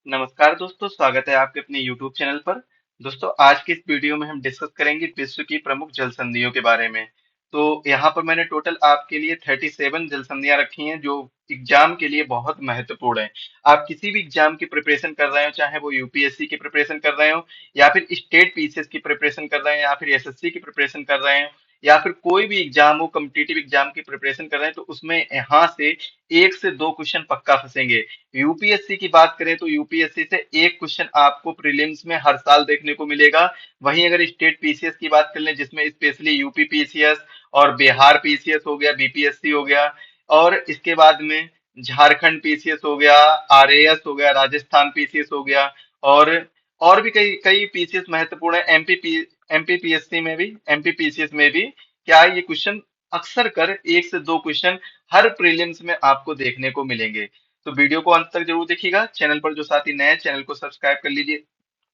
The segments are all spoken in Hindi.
नमस्कार दोस्तों, स्वागत है आपके अपने YouTube चैनल पर। दोस्तों, आज की इस वीडियो में हम डिस्कस करेंगे विश्व की प्रमुख जल संधियों के बारे में। तो यहाँ पर मैंने टोटल आपके लिए 37 जल संधियां रखी हैं जो एग्जाम के लिए बहुत महत्वपूर्ण है। आप किसी भी एग्जाम की प्रिपरेशन कर रहे हो, चाहे वो यूपीएससी की प्रिपरेशन कर रहे हो या फिर स्टेट पीसीएस की प्रिपरेशन कर रहे हैं या फिर एसएससी की प्रिपरेशन कर रहे हैं या फिर कोई भी एग्जाम हो, कम्पिटिटिव एग्जाम की प्रिपरेशन कर रहे हैं, तो उसमें यहाँ से एक से दो क्वेश्चन पक्का फंसेंगे। यूपीएससी की बात करें तो यूपीएससी से एक क्वेश्चन आपको प्रीलिम्स में हर साल देखने को मिलेगा। वहीं अगर स्टेट पीसीएस की बात कर लें, जिसमें स्पेशली यूपी पीसीएस और बिहार पीसीएस हो गया, बीपीएससी हो गया, और इसके बाद में झारखंड पीसीएस हो गया, आरएएस हो गया, राजस्थान पीसीएस हो गया, और और भी कई कई पीसीएस महत्वपूर्ण है। एमपीपीएससी में भी, एमपीपीसीएस में भी क्या ये क्वेश्चन अक्सर कर एक से दो क्वेश्चन हर प्रीलिम्स में आपको देखने को मिलेंगे। तो वीडियो को अंत तक जरूर देखिएगा। चैनल पर जो साथी नए हैं, चैनल को सब्सक्राइब कर लीजिए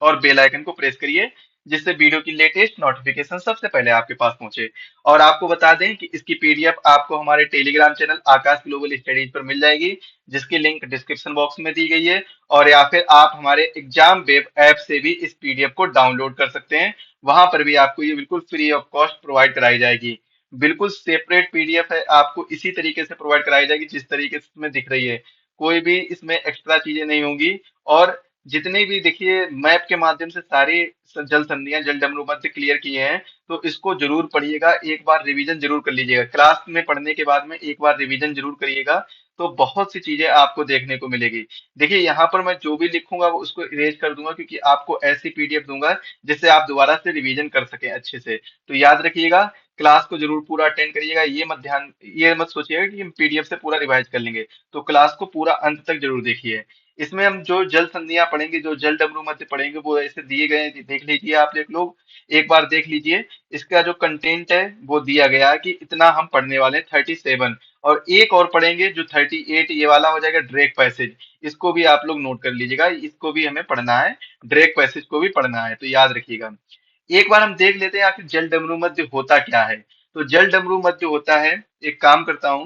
और बेल आइकन को प्रेस करिए, जिससे वीडियो की लेटेस्ट नोटिफिकेशन सबसे पहले आपके पास पहुंचे। और आपको बता दें कि इसकी पीडीएफ आपको हमारे टेलीग्राम चैनल आकाश ग्लोबल स्टडीज पर मिल जाएगी, जिसकी लिंक डिस्क्रिप्शन बॉक्स में दी गई है। और या फिर आप हमारे एग्जाम वेब ऐप से भी इस पीडीएफ को डाउनलोड कर सकते हैं। वहां पर भी आपको ये बिल्कुल फ्री ऑफ कॉस्ट प्रोवाइड कराई जाएगी। बिल्कुल सेपरेट पीडीएफ है, आपको इसी तरीके से प्रोवाइड कराई जाएगी जिस तरीके से इसमें दिख रही है। कोई भी इसमें एक्स्ट्रा चीजें नहीं होंगी। और जितने भी देखिए मैप के माध्यम से सारी जल संधियां, जल डमरू मध्य क्लियर किए हैं, तो इसको जरूर पढ़िएगा, एक बार रिवीजन जरूर कर लीजिएगा। क्लास में पढ़ने के बाद में एक बार रिवीजन जरूर करिएगा, तो बहुत सी चीजें आपको देखने को मिलेगी। देखिए यहाँ पर मैं जो भी लिखूंगा वो उसको इरेज कर दूंगा, क्योंकि आपको ऐसी पीडीएफ दूंगा जिससे आप दोबारा से रिवीजन कर सकें अच्छे से। तो याद रखिएगा, क्लास को जरूर पूरा अटेंड करिएगा। ये मत सोचिएगा कि हम पीडीएफ से पूरा रिवाइज कर लेंगे। तो क्लास को पूरा अंत तक जरूर देखिए। इसमें हम जो जल संधियां पढ़ेंगे, जो जल डमरू मध्य पढ़ेंगे, वो ऐसे दिए गए हैं, देख लीजिए आप लोग, एक बार देख लीजिए। इसका जो कंटेंट है वो दिया गया है कि इतना हम पढ़ने वाले हैं, 37। और एक और पढ़ेंगे जो 38, ये वाला हो जाएगा ड्रेक पैसेज। इसको भी आप लोग नोट कर लीजिएगा, इसको भी हमें पढ़ना है, ड्रेक पैसेज को भी पढ़ना है, तो याद रखिएगा। एक बार हम देख लेते हैं आखिर जल डमरू मध्य होता क्या है। तो जल डमरू मध्य होता है, एक काम करता हूं,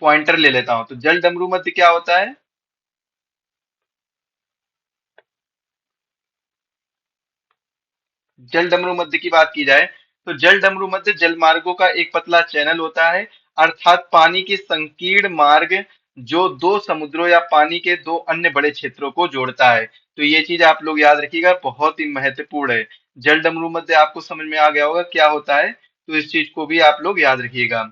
पॉइंटर ले लेता हूं। तो जल डमरू मध्य क्या होता है? जल डमरू मध्य की बात की जाए तो जल डमरू मध्य जल मार्गों का एक पतला चैनल होता है, अर्थात पानी के संकीर्ण मार्ग जो दो समुद्रों या पानी के दो अन्य बड़े क्षेत्रों को जोड़ता है। तो ये चीज आप लोग याद रखिएगा, बहुत ही महत्वपूर्ण है। जल डमरू मध्य आपको समझ में आ गया होगा क्या होता है, तो इस चीज को भी आप लोग याद रखिएगा।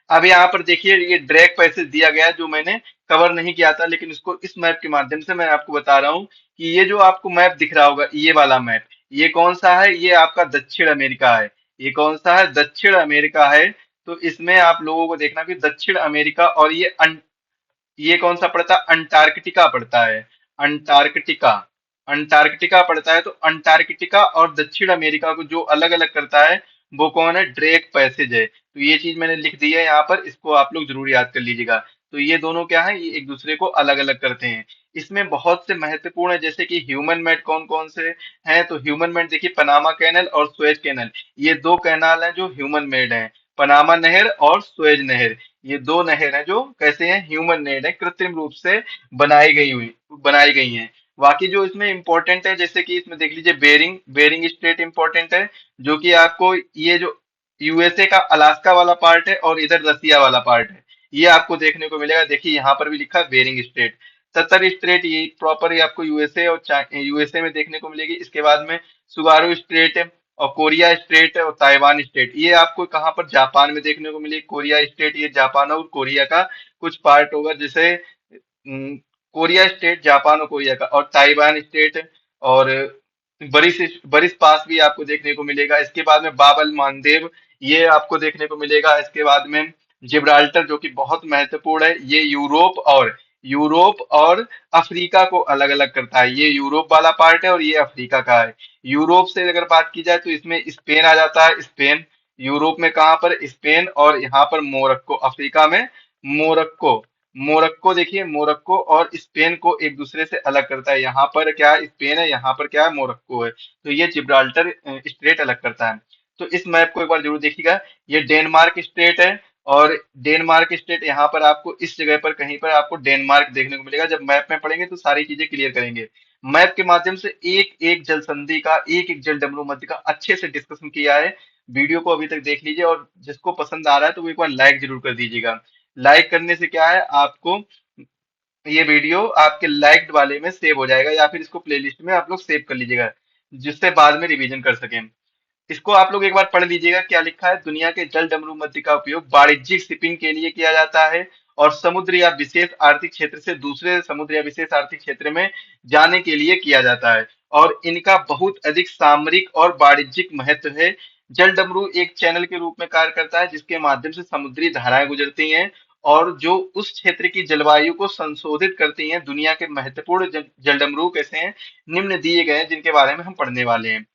अब यहाँ पर देखिए, ये ड्रैग पैसेज दिया गया है जो मैंने कवर नहीं किया था, लेकिन इसको इस मैप के माध्यम से मैं आपको बता रहा हूँ कि ये जो आपको मैप दिख रहा होगा, ये वाला मैप, ये कौन सा है? ये आपका दक्षिण अमेरिका है। ये कौन सा है? दक्षिण अमेरिका है। तो इसमें आप लोगों को देखना कि दक्षिण अमेरिका, और ये कौन सा पड़ता है? अंटार्कटिका पड़ता है। अंटार्कटिका, अंटार्कटिका पड़ता है। तो अंटार्कटिका और दक्षिण अमेरिका को जो अलग अलग करता है वो कौन है? ड्रेक पैसेज है। तो ये चीज मैंने लिख दी है यहाँ पर, इसको आप लोग जरूर याद कर लीजिएगा। तो ये दोनों क्या है? ये एक दूसरे को अलग अलग करते हैं। इसमें बहुत से महत्वपूर्ण है, जैसे कि ह्यूमन मेड कौन कौन से हैं। तो ह्यूमन मेड देखिए, पनामा कैनल और सुएज कैनल, ये दो कैनाल हैं जो ह्यूमन मेड हैं। पनामा नहर और सुएज नहर, ये दो नहर हैं जो कैसे हैं? ह्यूमन मेड है, कृत्रिम रूप से बनाई गई हैं। बाकी जो इसमें इंपॉर्टेंट है, जैसे कि इसमें देख लीजिए, बेरिंग बेरिंग स्ट्रेट इंपॉर्टेंट है, जो कि आपको ये जो यूएसए का अलास्का वाला पार्ट है और इधर रसिया वाला पार्ट है, ये आपको देखने को मिलेगा। देखिए यहाँ पर भी लिखा है बेरिंग स्ट्रेट। सत्तर स्ट्रेट ये प्रॉपर ये आपको यूएसए और यूएसए में देखने को मिलेगी। इसके बाद में सुगारू स्ट्रेट है, और कोरिया स्ट्रेट है, और ताइवान स्ट्रेट, ये आपको कहाँ पर? जापान में देखने को मिलेगी। कोरिया स्ट्रेट ये जापान और कोरिया का कुछ पार्ट होगा, जैसे हम्म, कोरिया स्टेट जापान और कोरिया का, और ताइवान स्टेट, और बरिस बरिस पास भी आपको देखने को मिलेगा। इसके बाद में बाबल मानदेव, ये आपको देखने को मिलेगा। इसके बाद में जिब्राल्टर, जो कि बहुत महत्वपूर्ण है, ये यूरोप और अफ्रीका को अलग अलग करता है। ये यूरोप वाला पार्ट है और ये अफ्रीका का है। यूरोप से अगर बात की जाए तो इसमें स्पेन आ जाता है। स्पेन यूरोप में कहाँ पर? स्पेन, और यहाँ पर मोरक्को अफ्रीका में। मोरक्को, मोरक्को देखिए, मोरक्को और स्पेन को एक दूसरे से अलग करता है। यहाँ पर क्या है? स्पेन है, यहाँ पर क्या है? मोरक्को है। तो ये जिब्राल्टर स्ट्रेट अलग करता है। तो इस मैप को एक बार जरूर देखिएगा। ये डेनमार्क स्ट्रेट है, और डेनमार्क स्टेट यहाँ पर आपको इस जगह पर कहीं पर आपको डेनमार्क देखने को मिलेगा। जब मैप में पढ़ेंगे तो सारी चीजें क्लियर करेंगे। मैप के माध्यम से एक एक जल संधि का, एक एक जल डमरू मध्य का अच्छे से डिस्कशन किया है। वीडियो को अभी तक देख लीजिए, और जिसको पसंद आ रहा है तो वो एक बार लाइक जरूर कर दीजिएगा। लाइक करने से क्या है, आपको ये वीडियो आपके लाइक्ड वाले में सेव हो जाएगा, या फिर इसको प्लेलिस्ट में आप लोग सेव कर लीजिएगा, जिससे बाद में रिवीजन कर सकें। इसको आप लोग एक बार पढ़ लीजिएगा। क्या लिखा है, दुनिया के जल डमरू मध्य का उपयोग वाणिज्यिक शिपिंग के लिए किया जाता है, और समुद्र या विशेष आर्थिक क्षेत्र से दूसरे समुद्र या विशेष आर्थिक क्षेत्र में जाने के लिए किया जाता है, और इनका बहुत अधिक सामरिक और वाणिज्यिक महत्व है। जल डमरू एक चैनल के रूप में कार्य करता है, जिसके माध्यम से समुद्री धाराएं गुजरती हैं, और जो उस क्षेत्र की जलवायु को संशोधित करती हैं। दुनिया के महत्वपूर्ण जल डमरू कैसे हैं, निम्न दिए गए हैं, जिनके बारे में हम पढ़ने वाले हैं।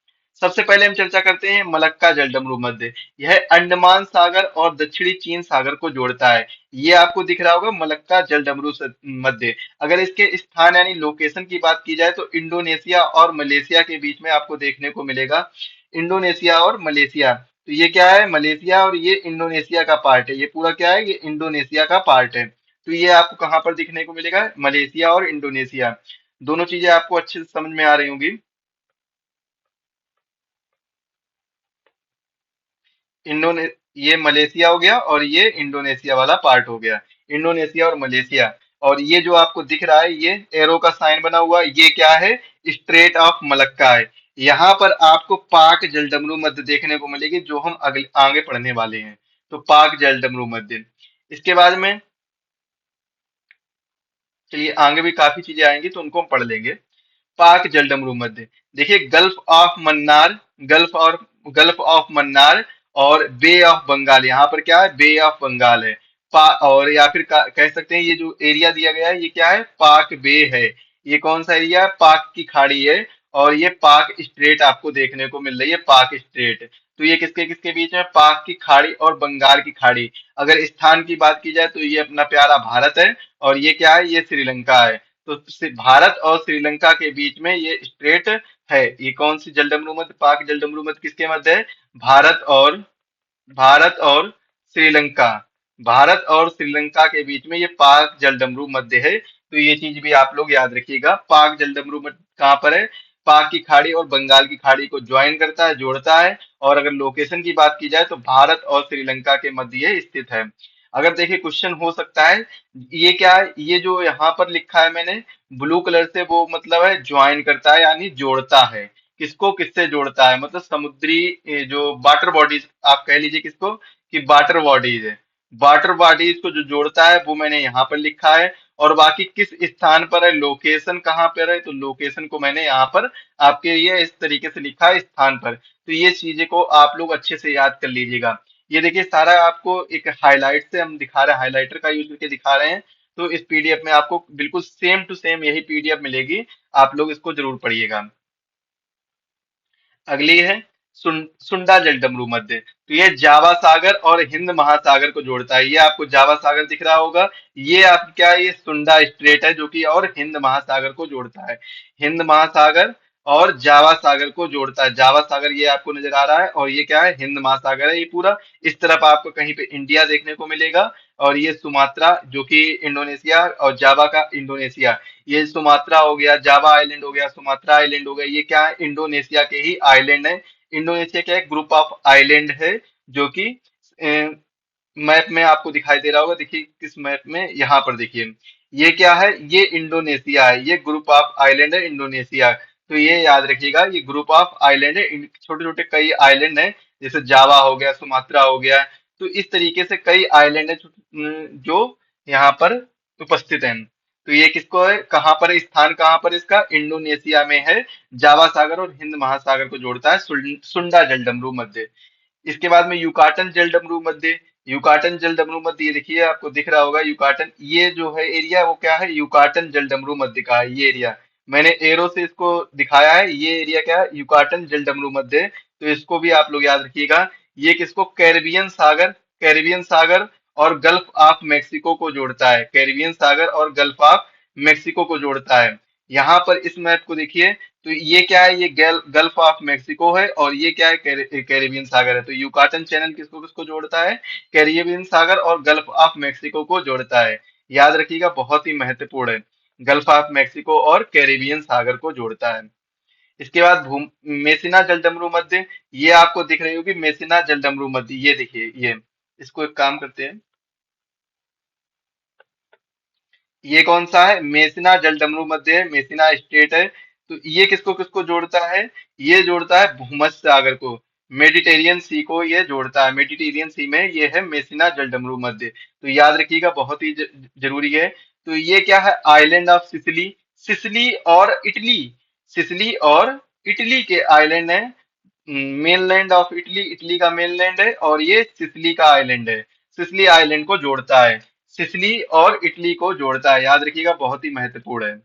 सबसे पहले हम चर्चा करते हैं मलक्का जल डमरू मध्य। यह अंडमान सागर और दक्षिणी चीन सागर को जोड़ता है। ये आपको दिख रहा होगा मलक्का जल डमरू मध्य। अगर इसके स्थान यानी लोकेशन की बात की जाए तो इंडोनेशिया और मलेशिया के बीच में आपको देखने को मिलेगा। इंडोनेशिया और मलेशिया, तो ये क्या है, मलेशिया और ये इंडोनेशिया का पार्ट है। ये पूरा क्या है, ये इंडोनेशिया का पार्ट है। तो ये आपको कहाँ पर दिखने को मिलेगा, मलेशिया और इंडोनेशिया। दोनों चीजें आपको अच्छे से समझ में आ रही होंगी। इंडोने ये मलेशिया हो गया, और ये इंडोनेशिया वाला पार्ट हो गया। इंडोनेशिया और मलेशिया। और ये जो आपको दिख रहा है, ये एरो का साइन बना हुआ, ये क्या है, स्ट्रेट ऑफ मलक्का है। यहाँ पर आपको पाक जलडमरू मध्य देखने को मिलेगी, जो हम अगले आगे पढ़ने वाले हैं। तो पाक जलडमरू मध्य। इसके बाद में चलिए आगे भी काफी चीजें आएंगी, तो उनको हम पढ़ लेंगे। पाक जलडमरू मध्य, देखिए गल्फ ऑफ मन्नार, गल्फ और गल्फ ऑफ मन्नार और बे ऑफ बंगाल। यहाँ पर क्या है, बे ऑफ बंगाल है। और या फिर कह सकते हैं ये जो एरिया दिया गया है, ये क्या है, पाक बे है। ये कौन सा एरिया है, पाक की खाड़ी है। और ये पाक स्ट्रेट आपको देखने को मिल रही है, पाक स्ट्रेट। तो ये किसके किसके बीच में, पाक की खाड़ी और बंगाल की खाड़ी। अगर स्थान की बात की जाए तो ये अपना प्यारा भारत है, और ये क्या है, ये श्रीलंका है। तो भारत और श्रीलंका के बीच में ये स्ट्रेट है। ये कौन सी जलडमरू मध्य, पाक जलडमरू मध्य किसके मध्य है, भारत और भारत और श्रीलंका। भारत और श्रीलंका के बीच में ये पाक जलडमरू मध्य है। तो ये चीज भी आप लोग याद रखिएगा। पाक जलडमरू मध्य कहाँ पर है, पाक की खाड़ी और बंगाल की खाड़ी को ज्वाइन करता है, जोड़ता है। और अगर लोकेशन की बात की जाए तो भारत और श्रीलंका के मध्य ये स्थित है। अगर देखिए क्वेश्चन हो सकता है, ये क्या है, ये जो यहाँ पर लिखा है मैंने ब्लू कलर से, वो मतलब है ज्वाइन करता है यानी जोड़ता है। किसको किससे जोड़ता है, मतलब समुद्री जो वाटर बॉडीज आप कह लीजिए किसको, कि वाटर बॉडीज है। वाटर बॉडीज को जो जोड़ता है वो मैंने यहाँ पर लिखा है। और बाकी किस स्थान पर है, लोकेशन कहाँ पर है, तो लोकेशन को मैंने यहाँ पर आपके लिए इस तरीके से लिखा है, स्थान पर। तो ये चीजें को आप लोग अच्छे से याद कर लीजिएगा। ये देखिए सारा आपको एक हाईलाइट से हम दिखा रहे हैं, हाईलाइटर का यूज करके दिखा रहे हैं। तो इस पीडीएफ में आपको बिल्कुल सेम टू सेम यही पीडीएफ मिलेगी। आप लोग इसको जरूर पढ़िएगा। अगली है सुंडा जलडमरू मध्य। तो ये जावा सागर और हिंद महासागर को जोड़ता है। ये आपको जावा सागर दिख रहा होगा, ये आप क्या है, ये सुंडा स्ट्रेट है जो कि और हिंद महासागर को जोड़ता है। हिंद महासागर और जावा सागर को जोड़ता है। जावा सागर ये आपको नजर आ रहा है, और ये क्या है, हिंद महासागर है। ये पूरा इस तरफ आपको कहीं पे इंडिया देखने को मिलेगा, और ये सुमात्रा जो कि इंडोनेशिया, और जावा का इंडोनेशिया। ये सुमात्रा हो गया, जावा आइलैंड हो गया, सुमात्रा आइलैंड हो गया, ये क्या है, इंडोनेशिया के ही आइलैंड है। इंडोनेशिया क्या है, ग्रुप ऑफ आइलैंड है, जो कि मैप में आपको दिखाई दे रहा होगा। देखिए किस मैप में, यहाँ पर देखिए, ये क्या है, ये इंडोनेशिया है। ये ग्रुप ऑफ आइलैंड है इंडोनेशिया। तो ये याद रखिएगा, ये ग्रुप ऑफ आइलैंड है। छोटे छोटे कई आइलैंड है, जैसे जावा हो गया, सुमात्रा हो गया। तो इस तरीके से कई आइलैंड है जो यहाँ पर उपस्थित हैं। तो ये किसको है, कहाँ पर है, स्थान कहाँ पर इसका, इंडोनेशिया में है। जावा सागर और हिंद महासागर को जोड़ता है सुंडा जलडमरू मध्य। इसके बाद में युकाटन जल डमरू मध्य। युकाटन जल डमरू मध्य, ये देखिए आपको दिख रहा होगा युकाटन, ये जो है एरिया वो क्या है, युकाटन जल डमरू मध्य का है। ये एरिया मैंने एरो से इसको दिखाया है। ये एरिया क्या है, युकाटन जल डमरू मध्य। तो इसको भी आप लोग याद रखिएगा। ये किसको, कैरिबियन सागर, कैरिबियन सागर और गल्फ ऑफ मेक्सिको को जोड़ता है। कैरिबियन सागर और गल्फ ऑफ मेक्सिको को जोड़ता है। यहाँ पर इस मैप को देखिए, तो ये क्या है, ये गल्फ ऑफ मेक्सिको है, और ये क्या है, कैरिबियन सागर है। तो युकाटन चैनल किसको किसको जोड़ता है, कैरिबियन सागर और गल्फ ऑफ मेक्सिको को जोड़ता है। याद रखिएगा, बहुत ही महत्वपूर्ण है, गल्फ ऑफ मेक्सिको और कैरिबियन सागर को जोड़ता है। इसके बाद भूम मेसिना जलडमरू मध्य, ये आपको दिख रही होगी मेसिना जलडमरू मध्य, ये देखिए ये। इसको एक काम करते हैं, ये कौन सा है, मेसिना जलडमरू मध्य है, मेसिना स्टेट है। तो ये किसको किसको जोड़ता है, ये जोड़ता है भूमध्य सागर को, मेडिटेरियन सी को ये जोड़ता है, मेडिटेरियन सी में ये है मेसिना जलडमरू मध्य। तो याद रखिएगा, बहुत ही जरूरी है। तो ये क्या है, आइलैंड ऑफ सिसिली, सिसिली और इटली, सिसिली और इटली के आइलैंड है। मेनलैंड ऑफ इटली, इटली का मेनलैंड है, और ये सिसिली का आइलैंड है। सिसिली आइलैंड को जोड़ता है, सिसिली और इटली को जोड़ता है, याद रखिएगा, बहुत ही महत्वपूर्ण है।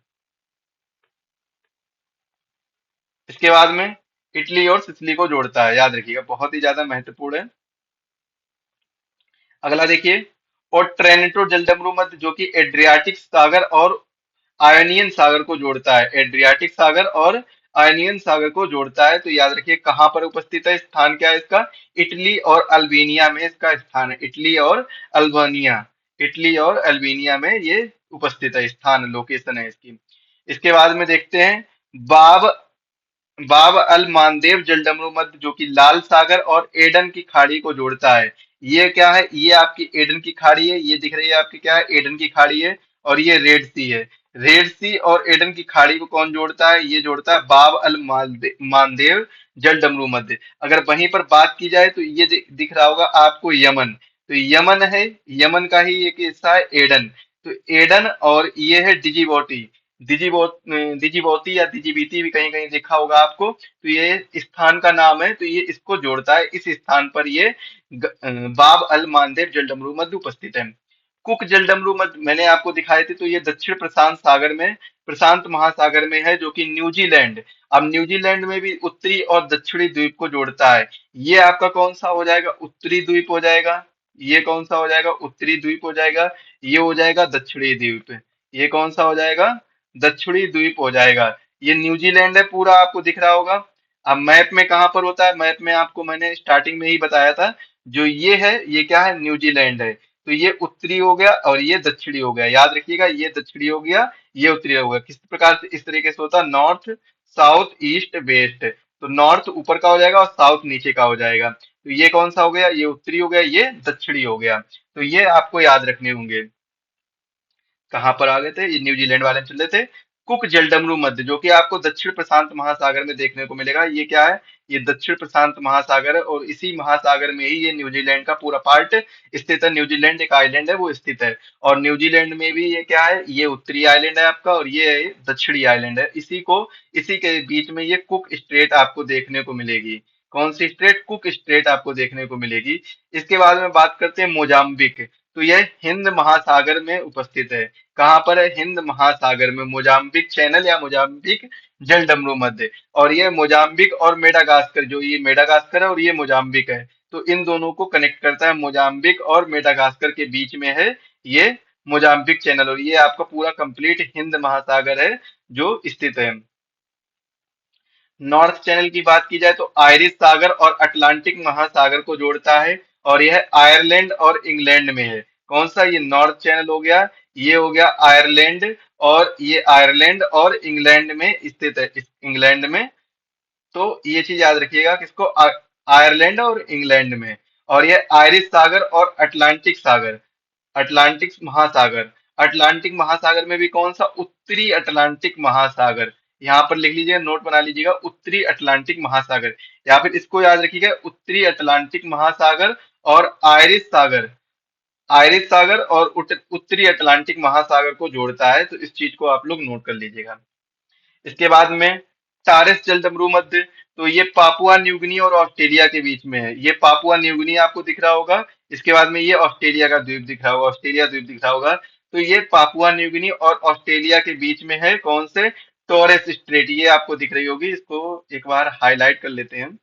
इसके बाद में इटली और सिसिली को जोड़ता है, याद रखिएगा, बहुत ही ज्यादा महत्वपूर्ण है। अगला देखिए, और ट्रेनेटो जलडमरू मध्य, जो कि एड्रियाटिक सागर और आयनियन सागर को जोड़ता है, एड्रियाटिक सागर और आयनियन सागर को जोड़ता है। तो याद रखिए, कहाँ पर उपस्थित है, स्थान क्या है इसका, इटली और अल्बेनिया में इसका स्थान है, इटली और अल्बानिया, इटली और अल्बेनिया में ये उपस्थित है, स्थान लोकेशन है इसकी। इसके बाद में देखते हैं, बाब बाब अल मानदेव जलडमरू मध्य, जो कि लाल सागर और एडन की खाड़ी को जोड़ता है। ये क्या है, ये आपकी एडन की खाड़ी है, ये दिख रही है आपकी, क्या है, एडन की खाड़ी है, और ये रेड सी है। रेड सी और एडन की खाड़ी को कौन जोड़ता है, ये जोड़ता है बाब अल मानदेव जलडमरू मध्य। अगर वहीं पर बात की जाए तो ये दिख रहा होगा आपको यमन, तो यमन है, यमन का ही एक हिस्सा है एडन। तो एडन और ये है डिजिबोटी, दिजिबोती या दिजिबीती भी कहीं कहीं देखा होगा आपको। तो ये स्थान का नाम है, तो ये इसको जोड़ता है, इस स्थान पर ये बाब अल मानदेव जलडमरू मध्य उपस्थित है। कुक जलडमरू मध्य मैंने आपको दिखाए थे, तो ये दक्षिण प्रशांत सागर में, प्रशांत महासागर में है, जो कि न्यूजीलैंड, अब न्यूजीलैंड में भी उत्तरी और दक्षिणी द्वीप को जोड़ता है। ये आपका कौन सा हो जाएगा, उत्तरी द्वीप हो जाएगा। ये कौन सा हो जाएगा, उत्तरी द्वीप हो जाएगा। ये हो जाएगा दक्षिणी द्वीप। ये कौन सा हो जाएगा, दक्षिणी द्वीप हो जाएगा। ये न्यूजीलैंड है पूरा, आपको दिख रहा होगा। अब मैप में कहां पर होता है, मैप में आपको मैंने स्टार्टिंग में ही बताया था, जो ये है ये क्या है, न्यूजीलैंड है। तो ये उत्तरी हो गया और ये दक्षिणी हो गया, याद रखिएगा, ये दक्षिणी हो गया, ये उत्तरी हो गया। किस प्रकार से, इस तरीके से होता है, नॉर्थ साउथ ईस्ट वेस्ट। तो नॉर्थ ऊपर का हो जाएगा और साउथ नीचे का हो जाएगा। तो ये कौन सा हो गया, ये उत्तरी हो गया, ये दक्षिणी हो गया। तो ये आपको याद रखने होंगे। कहाँ पर आ गए थे, ये न्यूजीलैंड वाले में चले थे। कुक जलडमरू मध्य, जो कि आपको दक्षिण प्रशांत महासागर में देखने को मिलेगा। ये क्या है, ये दक्षिण प्रशांत महासागर है, और इसी महासागर में ही ये न्यूजीलैंड का पूरा पार्ट स्थित है। न्यूजीलैंड एक आइलैंड है, वो स्थित है। और न्यूजीलैंड में भी ये क्या है, ये उत्तरी आइलैंड है आपका, और ये है दक्षिणी आइलैंड है। इसी के बीच में ये कुक स्ट्रेट आपको देखने को मिलेगी। कौन सी स्ट्रेट, कुक स्ट्रेट आपको देखने को मिलेगी। इसके बाद में बात करते हैं मोजाम्बिक। तो यह हिंद महासागर में उपस्थित है। कहाँ पर है, हिंद महासागर में, मोजाम्बिक चैनल या मोजाम्बिक जलडमरू मध्य। और ये मोजाम्बिक और मेडागास्कर, जो ये मेडागास्कर है और ये मोजाम्बिक है, तो इन दोनों को कनेक्ट करता है, मोजाम्बिक और मेडागास्कर के बीच में है ये मोजाम्बिक चैनल, और ये आपका पूरा कंप्लीट हिंद महासागर है जो स्थित है। नॉर्थ चैनल की बात की जाए तो आयरिश सागर और अटलांटिक महासागर को जोड़ता है, और यह आयरलैंड और इंग्लैंड में है। कौन सा, ये नॉर्थ चैनल हो गया, ये हो गया आयरलैंड, और ये आयरलैंड और इंग्लैंड में स्थित है, इंग्लैंड में। तो ये चीज याद रखिएगा, किसको, आयरलैंड और इंग्लैंड में। और ये आयरिश सागर और अटलांटिक सागर, अटलांटिक महासागर, अटलांटिक महासागर में भी कौन सा, उत्तरी अटलांटिक महासागर। यहाँ पर लिख लीजिएगा, नोट बना लीजिएगा, उत्तरी अटलांटिक महासागर, या फिर इसको याद रखिएगा, उत्तरी अटलांटिक महासागर और आयरिश सागर, आयरिश सागर और उत्तरी अटलांटिक महासागर को जोड़ता है। तो इस चीज को आप लोग नोट कर लीजिएगा। इसके बाद में टारस जलडमरू मध्य, तो ये पापुआ न्यूगिनी और ऑस्ट्रेलिया के बीच में है। ये पापुआ न्यूगिनी आपको दिख रहा होगा। इसके बाद में ये ऑस्ट्रेलिया का द्वीप दिख रहा होगा, ऑस्ट्रेलिया द्वीप दिख रहा होगा। तो ये पापुआ न्यूगिनी और ऑस्ट्रेलिया के बीच में है, कौन से, टोरेस स्ट्रेट, ये आपको दिख रही होगी। इसको एक बार हाईलाइट कर लेते हैं।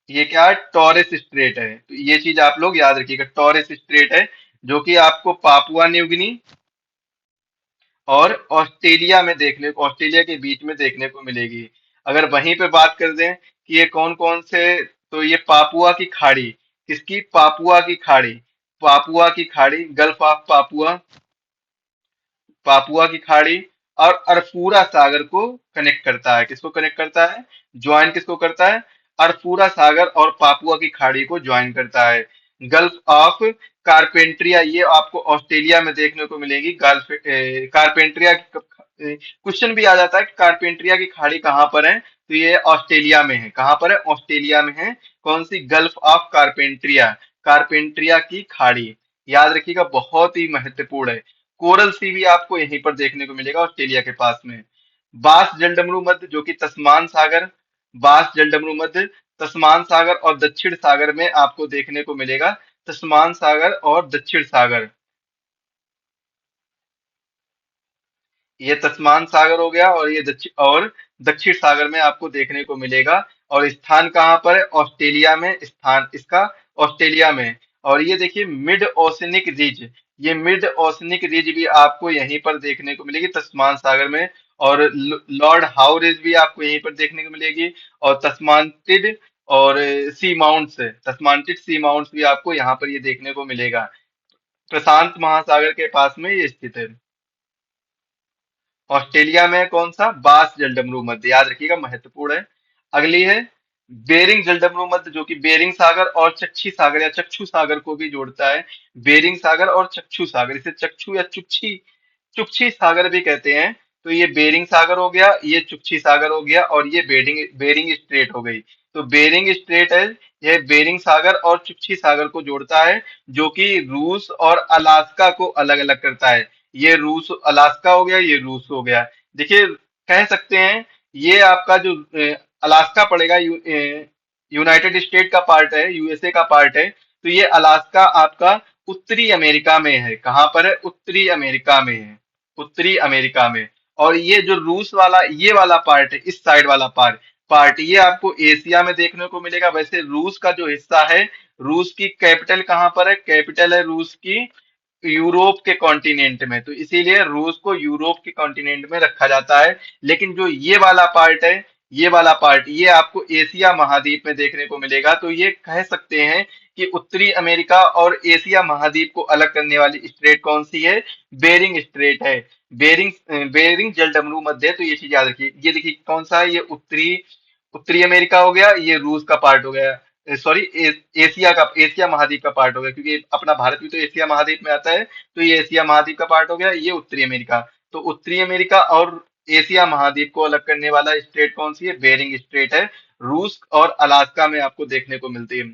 ये क्या है, टॉरेस स्ट्रेट है। तो ये चीज आप लोग याद रखिएगा, टॉरेस स्ट्रेट है, जो कि आपको पापुआ न्यूगिनी और ऑस्ट्रेलिया में ऑस्ट्रेलिया के बीच में देखने को मिलेगी। अगर वहीं पे बात कर दें कि ये कौन कौन से, तो ये पापुआ की खाड़ी, किसकी, पापुआ की खाड़ी, पापुआ की खाड़ी, गल्फ ऑफ पापुआ, पापुआ की खाड़ी, और अरफूरा सागर को कनेक्ट करता है। किसको कनेक्ट करता है, ज्वाइन किसको करता है, अरफूरा सागर और पापुआ की खाड़ी को ज्वाइन करता है। गल्फ ऑफ कारपेंट्रिया, ये आपको ऑस्ट्रेलिया में देखने को मिलेगी। गल्फ कारपेंट्रिया, क्वेश्चन भी आ जाता है कि कारपेंट्रिया की खाड़ी कहाँ पर है, तो ये ऑस्ट्रेलिया में है। कहाँ पर है, ऑस्ट्रेलिया में है। कौन सी, गल्फ ऑफ कारपेंट्रिया, कारपेंट्रिया की खाड़ी, याद रखिएगा, बहुत ही महत्वपूर्ण है। कोरल सी भी आपको यहीं पर देखने को मिलेगा, ऑस्ट्रेलिया के पास में। बास जलडमरू मध्य, जो कि तस्मान सागर, बास जलडमरू मध्य तस्मान सागर और दक्षिण सागर में आपको देखने को मिलेगा। तस्मान सागर और दक्षिण सागर, ये तस्मान सागर हो गया, और ये दक्षिण सागर में आपको देखने को मिलेगा। और स्थान कहाँ पर है, ऑस्ट्रेलिया में, स्थान इसका ऑस्ट्रेलिया में। और ये देखिए मिड ओशनिक रिज, ये मिड ओशनिक रिज भी आपको यहीं पर देखने को मिलेगी, तस्मान सागर में। और लॉर्ड हाउ रिज भी आपको यहीं पर देखने को मिलेगी। और तस्मांतिड और सी माउंट्स, तस्मांतिड सी माउंट्स भी आपको यहाँ पर ये देखने को मिलेगा। प्रशांत महासागर के पास में ये स्थित है। ऑस्ट्रेलिया में कौन सा, बास जलडमरू मध्य, याद रखिएगा, महत्वपूर्ण है। अगली है बेरिंग जलडमरू मध्य, जो कि बेरिंग सागर और चक्षी सागर या चक्षु सागर को भी जोड़ता है। बेरिंग सागर और चक्षु सागर, इसे चक्षु या चुक्षी, चुक्षी सागर भी कहते हैं। तो ये बेरिंग सागर हो गया, ये चुक्षी सागर हो गया, और ये बेरिंग बेरिंग स्ट्रेट हो गई। तो बेरिंग स्ट्रेट है, यह बेरिंग सागर और चुक्षी सागर को जोड़ता है, जो कि रूस और अलास्का को अलग अलग करता है। ये रूस अलास्का हो गया, ये रूस हो गया। देखिए, कह सकते हैं ये आपका जो अलास्का पड़ेगा, यूनाइटेड स्टेट का पार्ट है, यूएसए का पार्ट है। तो ये अलास्का आपका उत्तरी अमेरिका में है। कहाँ पर है, उत्तरी अमेरिका में है, उत्तरी अमेरिका में। और ये जो रूस वाला ये वाला पार्ट है, इस साइड वाला पार्ट पार्ट ये आपको एशिया में देखने को मिलेगा। वैसे रूस का जो हिस्सा है, रूस की कैपिटल कहाँ पर है, कैपिटल है रूस की यूरोप के कॉन्टिनेंट में, तो इसीलिए रूस को यूरोप के कॉन्टिनेंट में रखा जाता है। लेकिन जो ये वाला पार्ट है, ये वाला पार्ट ये आपको एशिया महाद्वीप में देखने को मिलेगा। तो ये कह सकते हैं कि उत्तरी अमेरिका और एशिया महाद्वीप को अलग करने वाली स्ट्रेट कौन सी है, बेरिंग स्ट्रेट है। बेरिंग बेरिंग जलडमरू मध्य, तो ये चीज याद रखिए। ये देखिए कौन सा है, ये उत्तरी उत्तरी अमेरिका हो गया, ये रूस का पार्ट हो गया, सॉरी एशिया का, एशिया महाद्वीप का पार्ट हो गया, क्योंकि अपना भारत भी तो एशिया महाद्वीप में आता है। तो ये एशिया महाद्वीप का पार्ट हो गया, ये उत्तरी अमेरिका। तो उत्तरी अमेरिका और एशिया महाद्वीप को अलग करने वाला स्ट्रेट कौन सी है, बेरिंग स्ट्रेट है। रूस और अलास्का में आपको देखने को मिलती है।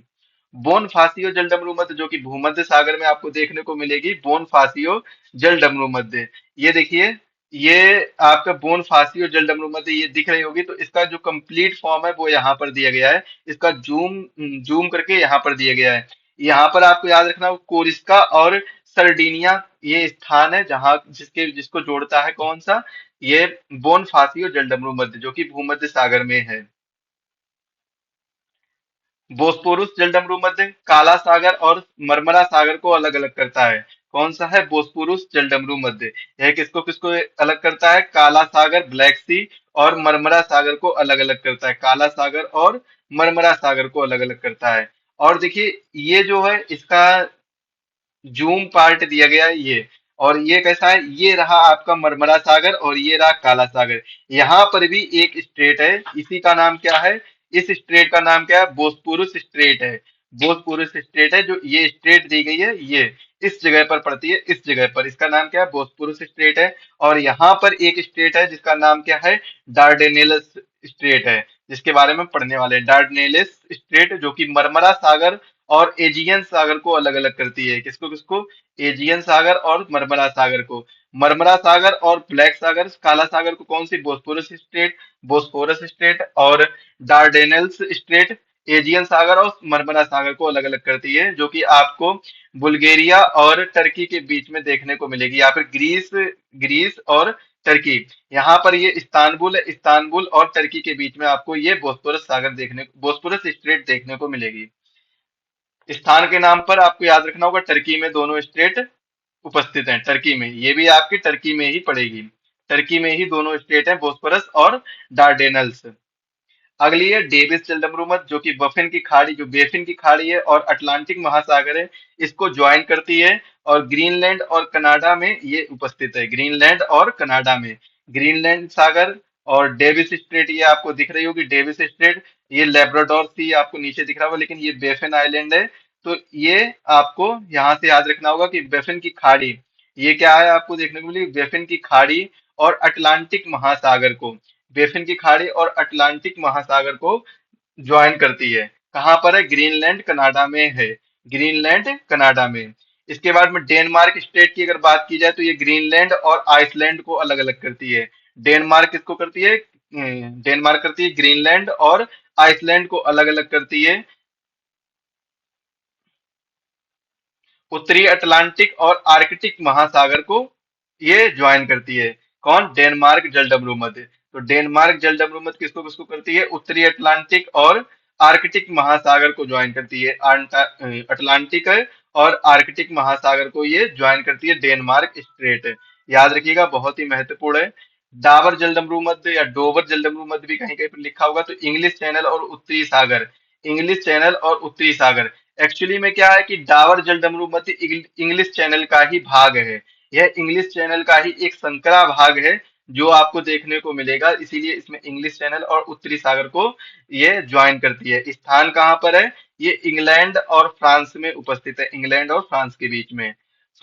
बोनफासियो जलडमरू मध्य, जो कि भूमध्य सागर में आपको देखने को मिलेगी, बोनफासियो जलडमरू मध्य। ये देखिए, ये आपका बोनफासियो जलडमरू मध्य ये दिख रही होगी, तो इसका जो कंप्लीट फॉर्म है वो यहाँ पर दिया गया है। इसका जूम जूम करके यहाँ पर दिया गया है। यहाँ पर आपको याद रखना, कोरिस्का और सर्डिनिया ये स्थान है जहां जिसको जोड़ता है कौन सा, ये बोनफासियो जलडमरू मध्य, जो कि भूमध्य सागर में है। बोस्पोरस जलडमरू मध्य काला सागर और मरमरा सागर को अलग अलग करता है। कौन सा है, बोस्पोरस जलडमरू मध्य। यह किसको किसको अलग करता है, काला सागर ब्लैक सी और मरमरा सागर को अलग अलग करता है। काला सागर और मरमरा सागर को अलग अलग करता है। और देखिए ये जो है इसका जूम पार्ट दिया गया है ये। और ये कैसा है, ये रहा आपका मरमरा सागर और ये रहा काला सागर। यहाँ पर भी एक स्ट्रेट है, इसी का नाम क्या है, इस स्ट्रेट का नाम क्या है, बोस्पोरस स्ट्रेट है। बोस्पोरस स्ट्रेट है, जो ये स्ट्रेट दी गई है, ये इस जगह पर पड़ती है, इस जगह पर इसका नाम क्या है, बोस्पोरस स्ट्रेट है। और यहाँ पर एक स्ट्रेट है जिसका नाम क्या है, डार्डेनेलस स्ट्रेट है, जिसके बारे में पढ़ने वाले हैं। डार्डेनेलिस स्ट्रेट, जो कि मरमरा सागर और एजियन सागर को अलग अलग करती है। किसको किसको, एजियन सागर और मरमरा सागर को। मरमरा सागर और ब्लैक सागर, काला सागर को कौन सी, बोस्पोरस स्ट्रेट, बोस्पोरस स्ट्रेट। और डार्डेनल्स स्ट्रेट एजियन सागर और मरमरा सागर को अलग अलग करती है, जो कि आपको बुल्गारिया और टर्की के बीच में देखने को मिलेगी, या फिर ग्रीस ग्रीस और टर्की। यहाँ पर ये इस्तांबुल है, इस्तांबुल और टर्की के बीच में आपको ये बोस्पोरस स्ट्रेट देखने को मिलेगी। स्थान के नाम पर आपको याद रखना होगा, टर्की में दोनों स्टेट उपस्थित हैं टर्की में। ये भी आपकी टर्की में ही पड़ेगी। टर्की में ही दोनों स्टेट हैं, बोस्फोरस और डार्डेनल्स। अगली है डेविस जलडमरूमत, जो कि बफिन की खाड़ी, जो बेफिन की खाड़ी है और अटलांटिक महासागर है, इसको ज्वाइन करती है। और ग्रीनलैंड और कनाडा में ये उपस्थित है, ग्रीनलैंड और कनाडा में। ग्रीनलैंड सागर और डेविस स्ट्रेट, ये आपको दिख रही होगी डेविस स्ट्रेट। ये लेब्राडोर सी आपको नीचे दिख रहा होगा, लेकिन ये बेफिन आइलैंड है। तो ये आपको यहाँ से याद रखना होगा कि बेफिन की खाड़ी, ये क्या है आपको देखने को मिली, बेफिन की खाड़ी और अटलांटिक महासागर को, बेफिन की खाड़ी और अटलांटिक महासागर को ज्वाइन करती है। कहां पर है? ग्रीनलैंड कनाडा में है, ग्रीनलैंड कनाडा में। इसके बाद में डेनमार्क स्टेट की अगर बात की जाए तो ये ग्रीनलैंड और आइसलैंड को अलग अलग करती है। डेनमार्क किसको करती है? डेनमार्क करती है ग्रीनलैंड और आइसलैंड को अलग अलग करती है। उत्तरी अटलांटिक और आर्कटिक महासागर को ये ज्वाइन करती है। कौन? डेनमार्क जलडमरू मध्य। तो डेनमार्क जलडमरू मध्य किसको किसको करती है? उत्तरी अटलांटिक और आर्कटिक महासागर को ज्वाइन करती है। अटलांटिक और आर्कटिक महासागर को ये ज्वाइन करती है, डेनमार्क स्ट्रेट। याद रखिएगा, बहुत ही महत्वपूर्ण है। डाबर जलडमरू मध्य या डोबर जलडमरू मध्य भी कहीं कहीं पर लिखा होगा। तो इंग्लिश चैनल और उत्तरी सागर, इंग्लिश चैनल और उत्तरी सागर, एक्चुअली में क्या है कि डावर जलडमरू मध्य इंग्लिश चैनल का ही भाग है। यह इंग्लिश चैनल का ही एक संकरा भाग है जो आपको देखने को मिलेगा, इसीलिए इसमें इंग्लिश चैनल और उत्तरी सागर को ये ज्वाइन करती है। स्थान कहाँ पर है? ये इंग्लैंड और फ्रांस में उपस्थित है, इंग्लैंड और फ्रांस के बीच में।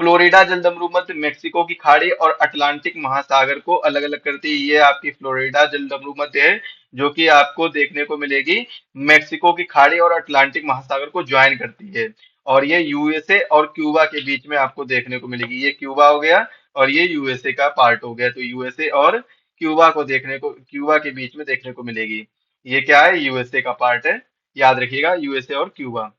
फ्लोरिडा जलडमरू मध्य मेक्सिको की खाड़ी और अटलांटिक महासागर को अलग अलग करती है। ये आपकी फ्लोरिडा जलडमरू मध्य है, जो कि आपको देखने को मिलेगी मेक्सिको की खाड़ी और अटलांटिक महासागर को ज्वाइन करती है। और ये यूएसए और क्यूबा के बीच में आपको देखने को मिलेगी। ये क्यूबा हो गया और ये यूएसए का पार्ट हो गया। तो यूएसए और क्यूबा को देखने को, क्यूबा के बीच में देखने को मिलेगी। ये क्या है? यूएसए का पार्ट है। याद रखिएगा, यूएसए और क्यूबा।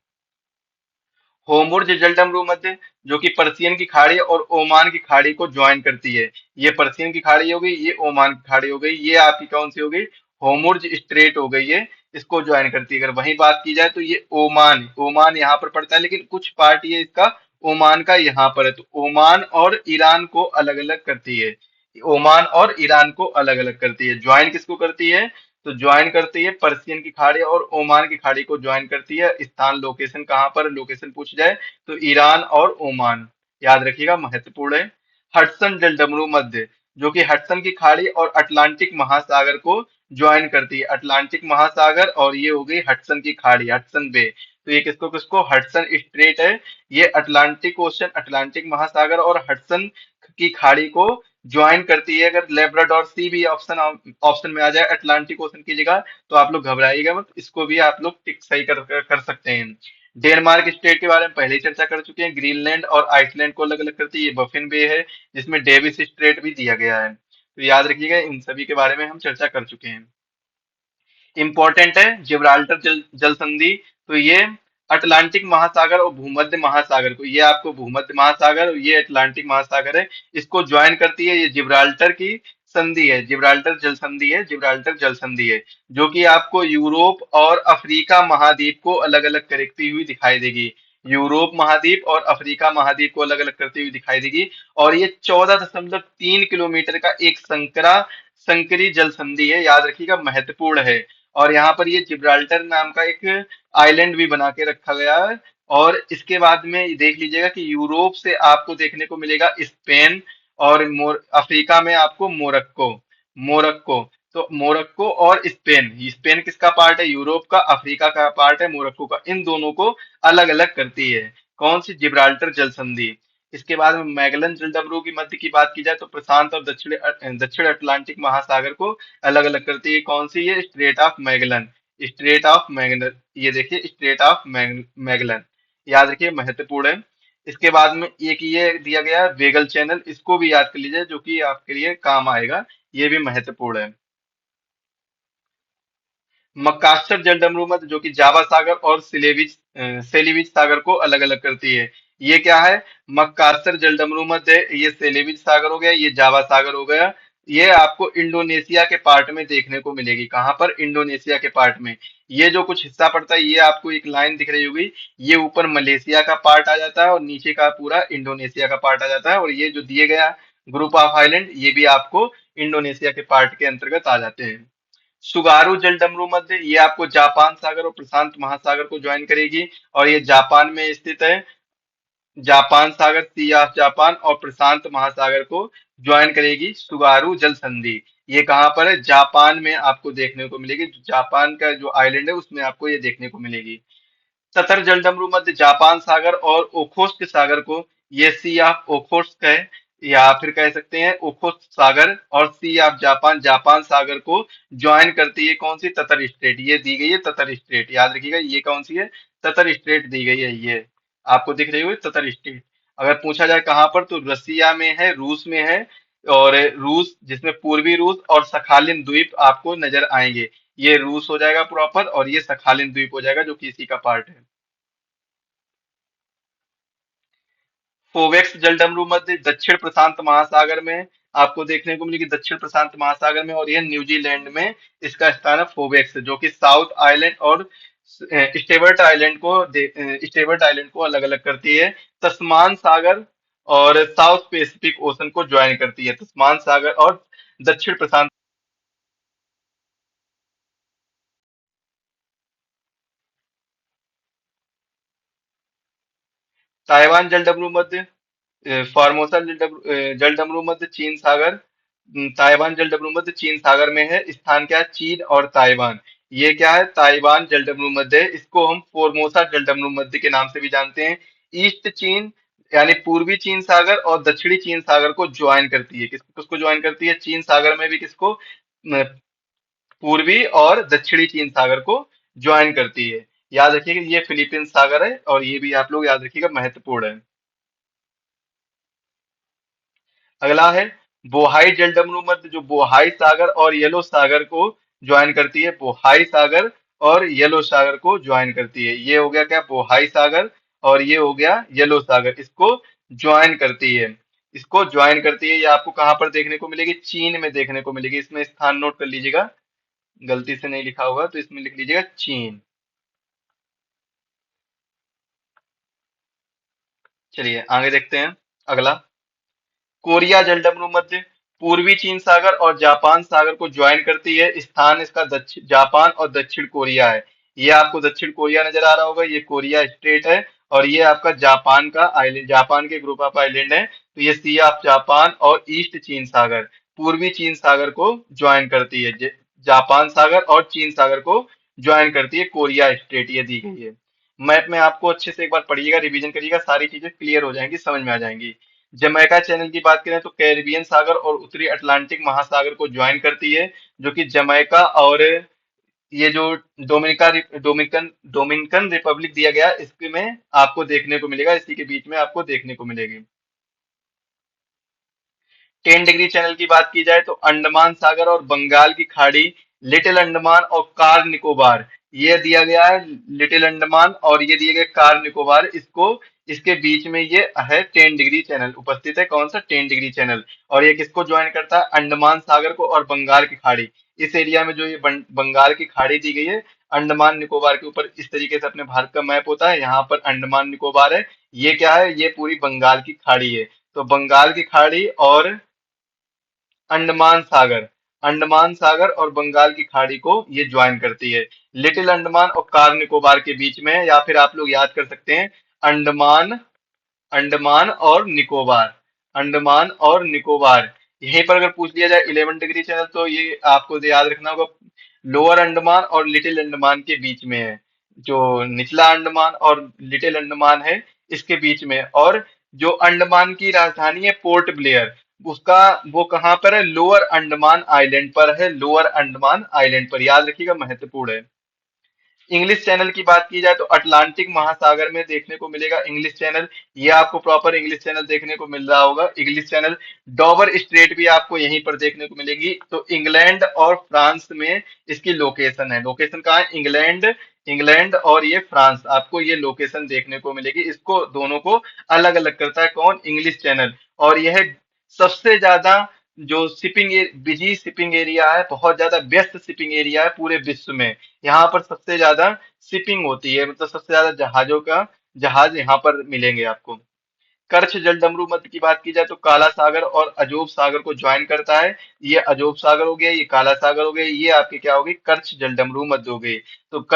होमुर्ज जलडमरू मध्य, जो कि पर्सियन की खाड़ी और ओमान की खाड़ी को ज्वाइन करती है। ये पर्सियन की खाड़ी हो गई, ये ओमान की खाड़ी हो गई। ये आपकी कौन सी हो गई? होमुर्ज स्ट्रेट हो गई है, इसको ज्वाइन करती है। अगर वही बात की जाए तो ये ओमान, ओमान यहाँ पर पड़ता है, लेकिन कुछ पार्ट ये इसका ओमान का यहाँ पर है। तो ओमान और ईरान को अलग अलग करती है, ओमान और ईरान को अलग अलग करती है। ज्वाइन किसको करती है? तो ज्वाइन करती है पर्सियन की खाड़ी और ओमान की खाड़ी को ज्वाइन करती है। स्थान, लोकेशन कहाँ पर, लोकेशन पूछ जाए तो ईरान और ओमान। याद रखिएगा, महत्वपूर्ण है। हडसन जलडमरू मध्य, जो कि हडसन की खाड़ी और अटलांटिक महासागर को ज्वाइन करती है। अटलांटिक महासागर और ये हो गई हडसन की खाड़ी, हडसन बे। तो ये किसको किसको? हडसन स्ट्रेट है, ये अटलांटिक ओशन, अटलांटिक महासागर और हडसन की खाड़ी को ज्वाइन करती है। अगर लेब्राडोर सी भी ऑप्शन ऑप्शन में आ जाए अटलांटिक ओशन की जगह, तो आप लोग घबराइएगा मत, इसको भी आप लोग टिक सही कर सकते हैं। डेनमार्क स्टेट के बारे में पहले ही चर्चा कर चुके हैं। ग्रीनलैंड और आइसलैंड को अलग अलग करती है। ये बफिन बे है, जिसमें डेविस स्ट्रेट भी दिया गया है। तो याद रखिएगा, इन सभी के बारे में हम चर्चा कर चुके हैं। इंपॉर्टेंट है जिब्राल्टर जल संधि। तो ये अटलांटिक महासागर और भूमध्य महासागर को, ये आपको भूमध्य महासागर और ये अटलांटिक महासागर है, इसको ज्वाइन करती है। ये जिब्राल्टर की संधि है, जिब्राल्टर जल संधि है, जिब्राल्टर जल संधि है, जो कि आपको यूरोप और अफ्रीका महाद्वीप को अलग अलग करती हुई दिखाई देगी। यूरोप महाद्वीप और अफ्रीका महाद्वीप को अलग अलग करती हुई दिखाई देगी। और ये 14.3 किलोमीटर का एक संकरी जल संधि है। याद रखिएगा, महत्वपूर्ण है। और यहाँ पर ये जिब्राल्टर नाम का एक आइलैंड भी बना के रखा गया है। और इसके बाद में देख लीजिएगा कि यूरोप से आपको देखने को मिलेगा स्पेन, और अफ्रीका में आपको मोरक्को, मोरक्को। तो मोरक्को और स्पेन, स्पेन किसका पार्ट है? यूरोप का। अफ्रीका का पार्ट है मोरक्को का। इन दोनों को अलग अलग करती है कौन सी? जिब्राल्टर जल संधि। इसके बाद में मैगलन जलडमरू की मध्य की बात की जाए तो प्रशांत और दक्षिण अटलांटिक महासागर को अलग अलग करती है। कौन सी? ये straight of Magellan, straight of Magellan. ये देखिए, स्ट्रेट ऑफ मैगलन। याद रखिए, महत्वपूर्ण है। इसके बाद में एक ये दिया गया है वेगल चैनल, इसको भी याद कर लीजिए, जो कि आपके लिए काम आएगा। ये भी महत्वपूर्ण है। मक्कास्टर जलडमरू मध्य, जो कि जावा सागर और सेलिविज सागर को अलग अलग करती है। ये क्या है? मक्कास्टर जलडमरू मध्य, ये सेलिविज सागर हो गया, ये जावा सागर हो गया। ये आपको इंडोनेशिया के पार्ट में देखने को मिलेगी। कहां पर? इंडोनेशिया के पार्ट में। ये जो कुछ हिस्सा पड़ता है, ये आपको एक लाइन दिख रही होगी, ये ऊपर मलेशिया का पार्ट आ जाता है और नीचे का पूरा इंडोनेशिया का पार्ट आ जाता है, और ये जो दिए गया ग्रुप ऑफ आइलैंड, ये भी आपको इंडोनेशिया के पार्ट के अंतर्गत आ जाते हैं। सुगारू जलडमरू मध्य, ये आपको जापान सागर और प्रशांत महासागर को ज्वाइन करेगी, और ये जापान में स्थित है। जापान सागर, सी ऑफ जापान और प्रशांत महासागर को ज्वाइन करेगी सुगारू जल संधि। ये कहाँ पर है? जापान में आपको देखने को मिलेगी। जापान का जो आइलैंड है उसमें आपको ये देखने को मिलेगी। ततर जलडमरू मध्य जापान सागर और ओखोत्स्क सागर को, ये सी ऑफ ओखोत्स्क है, या फिर कह सकते हैं ओखोत्स्क सागर, और सी ऑफ जापान, जापान सागर को ज्वाइन करती है कौन सी? ततर स्ट्रेट, ये दी गई है ततर स्ट्रेट, याद रखिएगा ये कौन सी है? ततर स्ट्रेट दी गई है, ये आपको दिख रही हुई ततर स्ट्रेट। अगर पूछा जाए कहाँ पर, तो रसिया में है, रूस में है, और रूस जिसमें पूर्वी रूस और सखालिन द्वीप आपको नजर आएंगे। ये रूस हो जाएगा प्रॉपर, और ये सखालिन द्वीप हो जाएगा जो कि इसी का पार्ट है। फोवेक्स जलडमरू मध्य दक्षिण प्रशांत महासागर में आपको देखने को मिलेगी, दक्षिण प्रशांत महासागर में, और यह न्यूजीलैंड में इसका स्थान है फोवेक्स, जो कि साउथ आइलैंड और स्टेवर्ट आइलैंड को अलग अलग करती है। तस्मान सागर और साउथ पैसिफिक ओशन को ज्वाइन करती है, तस्मान सागर और दक्षिण प्रशांत। ताइवान जलडमरू मध्य, फॉर्मोसा जलडमरू मध्य चीन सागर, ताइवान जलडमरू मध्य चीन सागर में है, स्थान क्या है? चीन और ताइवान। ये क्या है? ताइवान जलडमरू मध्य है। इसको हम फोर्मोसा जलडमरू मध्य के नाम से भी जानते हैं। ईस्ट चीन यानी पूर्वी चीन सागर और दक्षिणी चीन सागर को ज्वाइन करती है। किसको किसको ज्वाइन करती है? चीन सागर में भी किसको? पूर्वी और दक्षिणी चीन सागर को ज्वाइन करती है। याद रखिएगा ये फिलीपींस सागर है, और ये भी आप लोग याद रखिएगा, महत्वपूर्ण है। अगला है बोहाई जलडमरू मध्य, जो बोहाई सागर और येलो सागर को ज्वाइन करती है, बोहाई सागर और येलो सागर को ज्वाइन करती है। ये हो गया क्या? बोहाई सागर, और ये हो गया येलो सागर, इसको ज्वाइन करती है। इसको ज्वाइन करती है, ये आपको कहाँ पर देखने को मिलेगी? चीन में देखने को मिलेगी। इसमें स्थान नोट कर लीजिएगा, गलती से नहीं लिखा होगा तो इसमें लिख लीजिएगा चीन। चलिए आगे देखते हैं। अगला, कोरिया जलडमरू मध्य पूर्वी चीन सागर और जापान सागर को ज्वाइन करती है। स्थान इसका दक्षिण जापान और दक्षिण कोरिया है। ये आपको दक्षिण कोरिया नजर आ रहा होगा, ये कोरिया स्टेट है, और ये आपका जापान का आइलैंड, जापान के ग्रुप ऑफ आइलैंड है। तो ये सी ऑफ जापान और ईस्ट चीन सागर, पूर्वी चीन सागर को ज्वाइन करती है। जापान सागर और चीन सागर को ज्वाइन करती है कोरिया स्टेट, ये दी गई है। मैप में आपको अच्छे से एक बार पढ़िएगा, रिवीजन करिएगा, सारी चीजें क्लियर हो जाएंगी, समझ में आ जाएंगी। जमैका चैनल की बात करें तो कैरिबियन सागर और उत्तरी अटलांटिक महासागर को ज्वाइन करती है, जो कि जमैका और ये जो डोमिनिकन रिपब्लिक दिया गया, इसमें आपको देखने को मिलेगा, इसी के बीच में आपको देखने को मिलेगी। 10 डिग्री चैनल की बात की जाए तो अंडमान सागर और बंगाल की खाड़ी, लिटिल अंडमान और कार निकोबार, ये दिया गया है। लिटिल अंडमान और ये दिए गए कार निकोबार, इसको इसके बीच में ये है 10 डिग्री चैनल उपस्थित है। कौन सा? 10 डिग्री चैनल। और ये किसको ज्वाइन करता है? अंडमान सागर को और बंगाल की खाड़ी। इस एरिया में जो ये बंगाल की खाड़ी दी गई है अंडमान निकोबार के ऊपर, इस तरीके से अपने भारत का मैप होता है। यहाँ पर अंडमान निकोबार है, ये क्या है? ये पूरी बंगाल की खाड़ी है। तो बंगाल की खाड़ी और अंडमान सागर, अंडमान सागर और बंगाल की खाड़ी को ये ज्वाइन करती है। लिटिल अंडमान और कार निकोबार के बीच में है, या फिर आप लोग याद कर सकते हैं अंडमान, अंडमान और निकोबार, अंडमान और निकोबार। यहीं पर अगर पूछ लिया जाए 11 डिग्री चैनल, तो ये आपको याद रखना होगा, लोअर अंडमान और लिटिल अंडमान के बीच में है। जो निचला अंडमान और लिटिल अंडमान है, इसके बीच में। और जो अंडमान की राजधानी है पोर्ट ब्लेयर, उसका वो कहाँ पर है? लोअर अंडमान आइलैंड पर है, लोअर अंडमान आइलैंड पर, याद रखिएगा, महत्वपूर्ण है। इंग्लिश चैनल की बात की जाए तो अटलांटिक महासागर में देखने को मिलेगा इंग्लिश चैनल। ये आपको प्रॉपर इंग्लिश चैनल देखने को मिल रहा होगा, इंग्लिश चैनल। डॉबर स्ट्रेट भी आपको यहीं पर देखने को मिलेगी। तो इंग्लैंड और फ्रांस में इसकी लोकेशन है। लोकेशन कहाँ है? इंग्लैंड, इंग्लैंड और ये फ्रांस, आपको ये लोकेशन देखने को मिलेगी। इसको दोनों को अलग अलग करता है कौन? English channel. और यह सबसे ज्यादा जो बिजी शिपिंग एरिया है, बहुत ज्यादा व्यस्त शिपिंग एरिया है पूरे विश्व में। यहाँ पर सबसे ज्यादा शिपिंग होती है, मतलब सबसे ज्यादा जहाज यहाँ पर मिलेंगे आपको। कर्छ जलडमरू मध्य की बात की जाए तो काला सागर और अजोब सागर को ज्वाइन करता है। ये अजोब सागर हो गया, ये काला सागर हो गया, ये आपके क्या हो गई, कर्छ जलडमरू मध्य हो गई। तो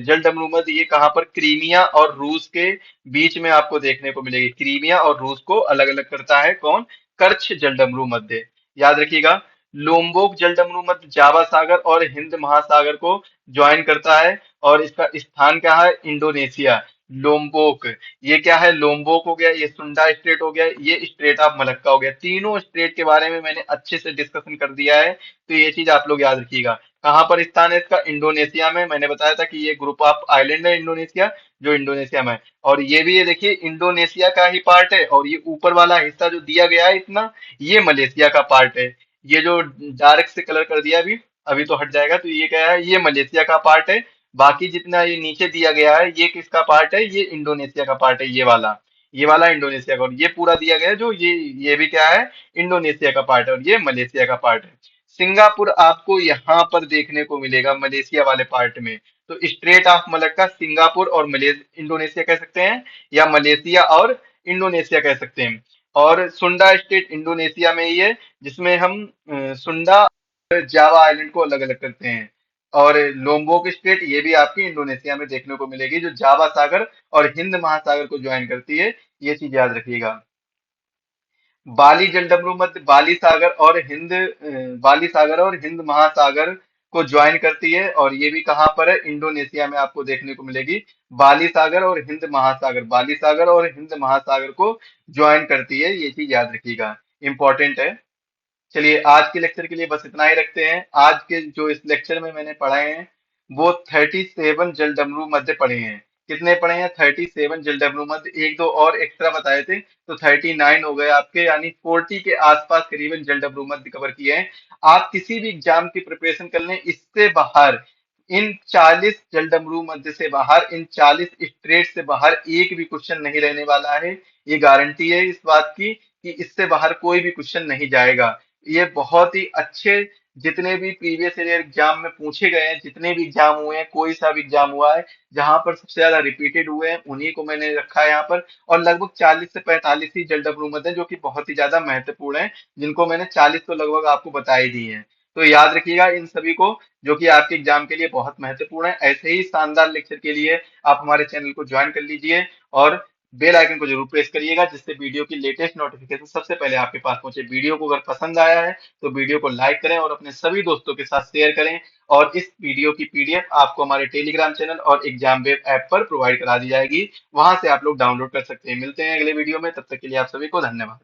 जलडमरू मध्य ये कहाँ पर, क्रीमिया और रूस के बीच में आपको देखने को मिलेगी। क्रीमिया और रूस को अलग अलग करता है कौन, कर्छ जलडमरू मध्य। याद रखिएगा। लोम्बोक जलडमरू मध्य जावा सागर और हिंद महासागर को ज्वाइन करता है, और इसका स्थान क्या है, इंडोनेशिया। लोम्बोक, ये क्या है, लोम्बोक हो गया, ये सुंडा स्ट्रेट हो गया, ये स्ट्रेट ऑफ मलक्का हो गया। तीनों स्ट्रेट के बारे में मैंने अच्छे से डिस्कशन कर दिया है, तो ये चीज आप लोग याद रखिएगा। कहाँ पर स्थान है इसका, इंडोनेशिया में। मैंने बताया था कि ये ग्रुप ऑफ आइलैंड है इंडोनेशिया, जो इंडोनेशिया में है। और ये भी, ये देखिए, इंडोनेशिया का ही पार्ट है, और ये ऊपर वाला हिस्सा जो दिया गया है इतना, ये मलेशिया का पार्ट है। ये जो डार्क से कलर कर दिया अभी, अभी तो हट जाएगा, तो ये क्या है, ये मलेशिया का पार्ट है। बाकी जितना ये नीचे दिया गया है, ये किसका पार्ट है, ये इंडोनेशिया का पार्ट है, ये वाला इंडोनेशिया का। और ये पूरा दिया गया है जो ये भी क्या है, इंडोनेशिया का पार्ट है, और ये मलेशिया का पार्ट है। सिंगापुर आपको यहाँ पर देखने को मिलेगा मलेशिया वाले पार्ट में। तो स्ट्रेट ऑफ मलक्का सिंगापुर और इंडोनेशिया कह सकते हैं, या मलेशिया और इंडोनेशिया कह सकते हैं। और सुंडा स्टेट इंडोनेशिया में ही है, जिसमें हम सुंडा और जावा आइलैंड को अलग अलग करते हैं। और लोम्बोक स्टेट ये भी आपकी इंडोनेशिया में देखने को मिलेगी, जो जावा सागर और हिंद महासागर को ज्वाइन करती है। ये चीज याद रखिएगा। बाली जलडमरू मध्य बाली सागर और हिंद महासागर को ज्वाइन करती है, और ये भी कहाँ पर है, इंडोनेशिया में आपको देखने को मिलेगी। बाली सागर और हिंद महासागर को ज्वाइन करती है, ये चीज याद रखिएगा, इंपॉर्टेंट है। चलिए, आज के लेक्चर के लिए बस इतना ही रखते हैं। आज के जो इस लेक्चर में मैंने पढ़ाए हैं, वो 37 जलडमरू मध्य पढ़े हैं। कितने पढ़े हैं, 37 जलडमरू मध्य। एक दो और एक्स्ट्रा बताए थे, तो 39 हो गए आपके, यानी 40 के आसपास करीबन जलडमरू मध्य कवर किए हैं। आप किसी भी एग्जाम की प्रिपरेशन कर लें, इससे बाहर, इन 40 जलडमरू मध्य से बाहर, इन 40 स्ट्रेट से बाहर एक भी क्वेश्चन नहीं रहने वाला है। ये गारंटी है इस बात की कि इससे बाहर कोई भी क्वेश्चन नहीं जाएगा। ये बहुत ही अच्छे, जितने भी प्रीवियस ईयर एग्जाम में पूछे गए हैं, जितने भी एग्जाम हुए हैं, कोई सा भी एग्जाम हुआ है जहां पर सबसे ज्यादा रिपीटेड हुए हैं, उन्हीं को मैंने रखा है यहाँ पर। और लगभग 40 से 45 ही जलडमरू मध्य हैं, जो कि बहुत ही ज्यादा महत्वपूर्ण है, जिनको मैंने 40 तो लगभग आपको बता ही दी है। तो याद रखिएगा इन सभी को, जो कि आपके एग्जाम के लिए बहुत महत्वपूर्ण है। ऐसे ही शानदार लेक्चर के लिए आप हमारे चैनल को ज्वाइन कर लीजिए, और बेल आइकन को जरूर प्रेस करिएगा, जिससे वीडियो की लेटेस्ट नोटिफिकेशन सबसे पहले आपके पास पहुंचे। वीडियो को अगर पसंद आया है तो वीडियो को लाइक करें और अपने सभी दोस्तों के साथ शेयर करें। और इस वीडियो की पीडीएफ आपको हमारे टेलीग्राम चैनल और एग्जाम वेब ऐप पर प्रोवाइड करा दी जाएगी, वहां से आप लोग डाउनलोड कर सकते हैं। मिलते हैं अगले वीडियो में, तब तक के लिए आप सभी को धन्यवाद।